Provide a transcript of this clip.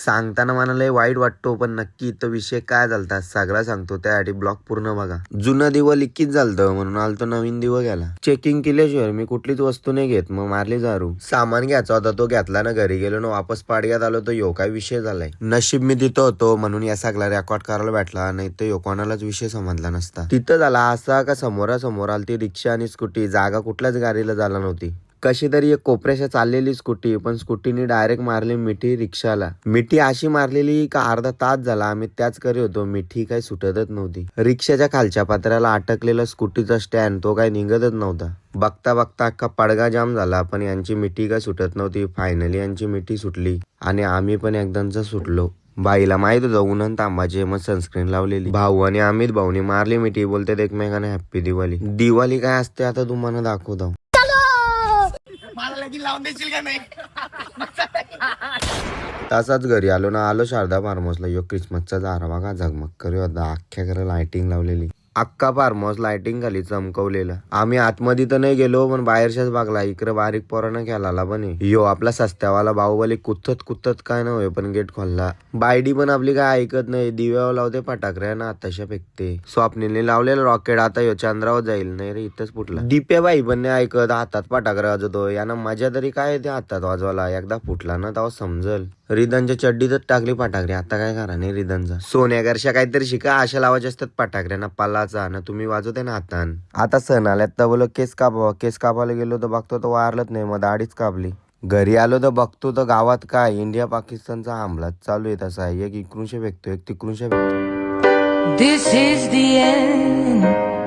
सांगताना मला लय वाईट वाटतो, पण नक्की तो विषय काय झालता सगळा सांगतो, त्यासाठी ब्लॉग पूर्ण बघा. जुनं दिवं लिकीच झालतं म्हणून आलतो नवीन दिवं घ्यायला. चेकिंग केल्याशिवाय मी कुठलीच वस्तू नाही घेत, मग मारली दारू. सामान घ्यायचा होता तो घेतला ना, घरी गेलो ना वापस पाडग्यात आलो तो यो काय विषय झालाय. नशीब मी तिथं होतो म्हणून या सगळा रेकॉर्ड करायला भेटला, नाही तर यो कोणालाच विषय समजला नसता. तिथं झाला असा का समोरासमोर आलती रिक्षा आणि स्कूटी, जागा कुठल्याच गाडीला झाला नव्हती. कशी तरी एक कोपऱ्याच्या चाललेली स्कूटी, पण स्कूटीने डायरेक्ट मारली मिठी रिक्षाला. मिठी अशी मारलेली का अर्धा तास झाला आम्ही त्याच करी होतो, मिठी काही सुटतच नव्हती. रिक्षाच्या खालच्या पत्र्याला अटकलेला स्कूटीचा स्टँड तो काही निघतच नव्हता. बघता बघता अख्खा पडगा जाम झाला, पण यांची मिठी काय सुटत नव्हती. फायनली यांची मिठी सुटली आणि आम्ही पण एकदांच सुटलो. बाईला माहित होतं उन्हान तांबाचे, मग सनस्क्रीन लावलेली. भाऊ आणि अमित भाऊनी मारली मिठी, बोलतात एकमेकांना हॅप्पी दिवाळी. दिवाळी काय असते आता तुम्हाला दाखवतो. तसाच घरी आलो ना, आलो शारदा फार्म हाऊसला. यो क्रिसमसचा दारा बघा झगमग करू होता, अख्ख्या घरा लाइटिंग लावलेली. अख्खा फार्म हाऊस लाइटिंग खाली चमकवलेलं. आम्ही आतमध्ये तर नाही गेलो, पण बाहेरच्याच बागला इकडे बारीक पोरानं खेळाला पण यो आपला सस्त्यावाला बाहुबली कुत्तत कुत्तत काय नव्हे, पण गेट खोलला. बायडी पण आपली काय ऐकत नाही, दिव्यावर लावते फटाकऱ्या ना आताशा फेकते. स्वप्नीने लावलेलं रॉकेट आता यो चंद्रावर जाईल, नाही रे इथंच फुटला. दिप्या बाई पण नाही ऐकत, हातात फटाकऱ्या वाजवतो. यानं मजा तरी काय ते हातात वाजवायला, एकदा फुटला ना तेव्हा समजल. रिदानच्या चड्डीतच टाकली फटाकरी, आता काय करा नाही रिदानचा. सोन्या घरच्या काहीतरी शिका, अशा लावायच्या असतात फटाकऱ्यांना पालाचा ना, तुम्ही वाजवते ना हातान. आता सण आल्यात तर बोल केस कापावा, केस कापायला गेलो तर बघतो तो वारलत नाही, मग दाढीच कापली. घरी आलो तर बघतो तर गावात काय इंडिया पाकिस्तानचा हमला चालू आहे. तसा एक इकडूनशे फेकतो, एक तिकडूनशे फेकतो. This is the end.